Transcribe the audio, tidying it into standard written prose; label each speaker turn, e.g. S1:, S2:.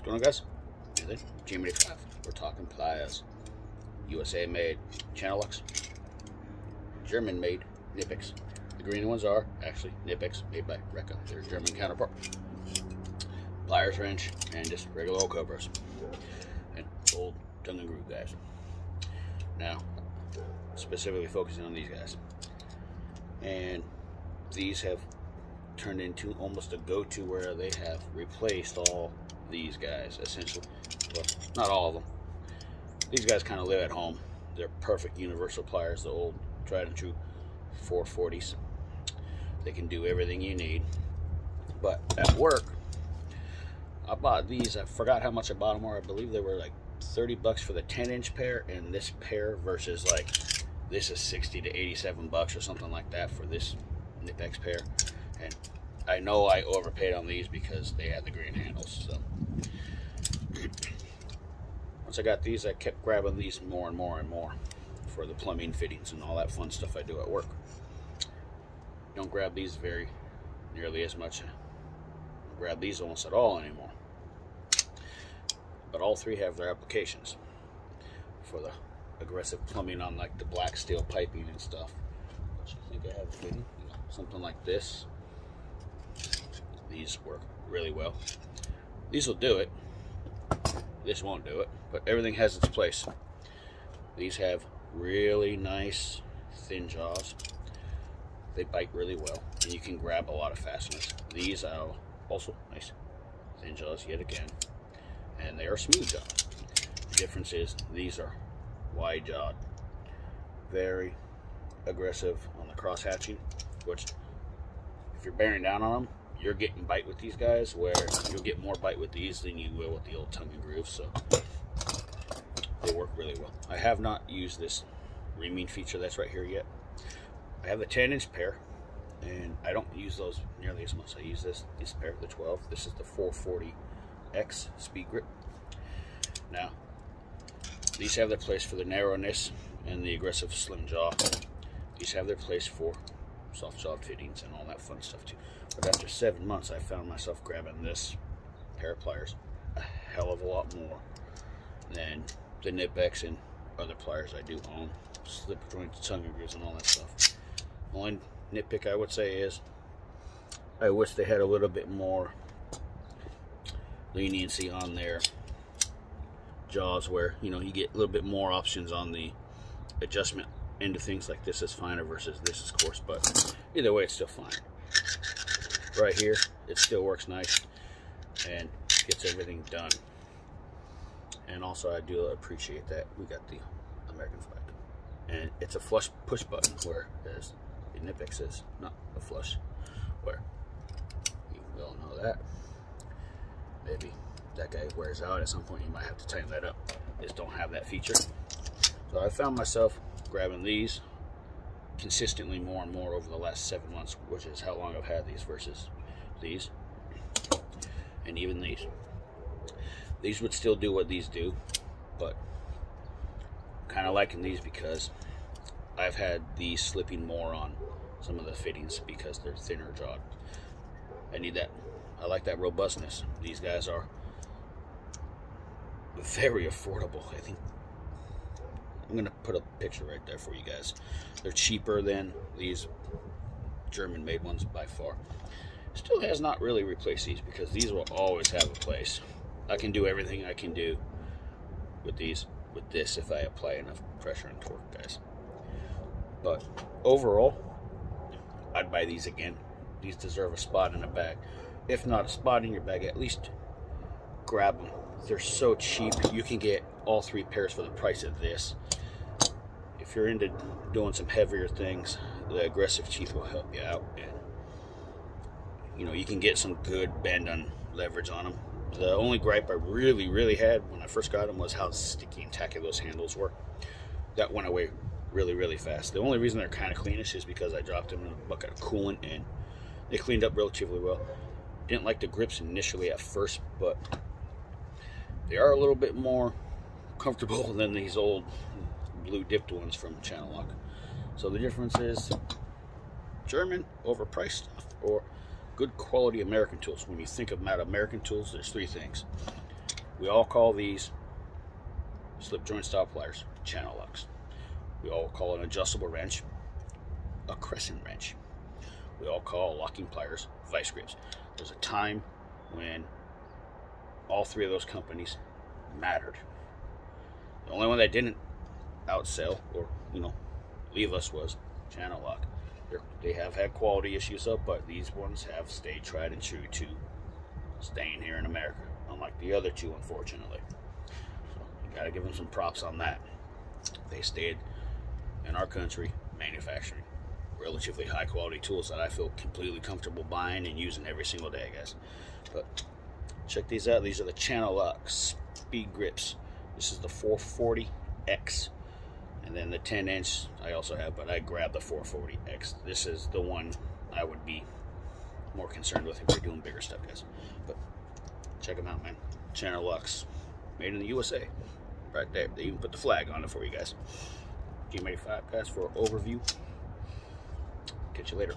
S1: going on, guys? Another G85. We're talking pliers. USA made Channelux. German made Knipex. The green ones are actually Knipex made by Reka, their German counterpart. Pliers wrench and just regular old Cobras. And old tongue and groove guys. Now, specifically focusing on these guys. And these have turned into almost a go-to where they have replaced all these guys, essentially. Well, not all of them. These guys kind of live at home. They're perfect universal pliers, the old tried and true 440s. They can do everything you need. But at work, I bought these. I forgot how much I bought them for. I believe they were like 30 bucks for the 10-inch pair, and this pair versus like this is 60 to 87 bucks or something like that for this Knipex pair. And I know I overpaid on these because they had the green handles. So once I got these, I kept grabbing these more and more and more for the plumbing fittings and all that fun stuff I do at work. Don't grab these very nearly as much. I don't grab these almost at all anymore. But all three have their applications for the aggressive plumbing on like the black steel piping and stuff. Which I think I have fitting, you know, something like this. These work really well. These will do it. This won't do it, but everything has its place. These have really nice thin jaws. They bite really well, and you can grab a lot of fasteners. These are also nice thin jaws yet again, and they are smooth jaws. The difference is these are wide jawed, very aggressive on the cross hatching, which if you're bearing down on them, you're getting bite with these guys, where you'll get more bite with these than you will with the old tongue and groove. So they work really well. I have not used this reaming feature that's right here yet. I have the 10-inch pair, and I don't use those nearly as much. I use this pair, the 12. This is the 440X Speed Grip. Now, these have their place for the narrowness and the aggressive slim jaw. These have their place for soft jawed fittings and all that fun stuff too. But after 7 months, I found myself grabbing this pair of pliers a hell of a lot more than the Knipex and other pliers I do own. Slip joints, tongue and grooves, and all that stuff. Only nitpick I would say is I wish they had a little bit more leniency on their jaws, where you know you get a little bit more options on the adjustment into things. Like this is finer versus this is coarse, but either way it's still fine. Right here it still works nice and gets everything done. And also I do appreciate that we got the American flag, and it's a flush push button, whereas the Knipex is not a flush, where you will know that maybe that guy wears out at some point. You might have to tighten that up. Just don't have that feature. So I found myself grabbing these consistently more and more over the last 7 months, which is how long I've had these versus these, and even these. These would still do what these do, but I'm kind of liking these because I've had these slipping more on some of the fittings because they're thinner jawed. I need that. I like that robustness. These guys are very affordable. I think I'm gonna put a picture right there for you guys. They're cheaper than these German made ones by far. Still has not really replaced these because these will always have a place. I can do everything I can do with these, with this, if I apply enough pressure and torque, guys. But overall, I'd buy these again. These deserve a spot in a bag. If not a spot in your bag, at least grab them. They're so cheap. You can get all three pairs for the price of this. If you're into doing some heavier things, the aggressive teeth will help you out, and you know, you can get some good bend on leverage on them. The only gripe I really had when I first got them was how sticky and tacky those handles were. That went away really fast. The only reason they're kind of cleanish is because I dropped them in a bucket of coolant and they cleaned up relatively well. Didn't like the grips initially at first, but they are a little bit more comfortable than these old blue dipped ones from Channelux. So the difference is German overpriced stuff or good quality American tools. When you think about American tools, there's three things: We all call these slip joint style pliers channel locks. We all call an adjustable wrench a crescent wrench. We all call locking pliers vice grips. There's a time when all three of those companies mattered. The only one that didn't outsell or, leave us was Channel Lock. They have had quality issues up, but these ones have stayed tried and true to staying here in America, unlike the other two, unfortunately. So you gotta give them some props on that. They stayed in our country manufacturing relatively high quality tools that I feel completely comfortable buying and using every single day, guys. But check these out. These are the Channel Lock speed grips. This is the 440X. And then the 10-inch I also have, but I grabbed the 440X. This is the one I would be more concerned with if we're doing bigger stuff, guys. But check them out, man. Channel Locks, made in the USA. Right there. They even put the flag on it for you guys. Game 85, guys, for an overview. Catch you later.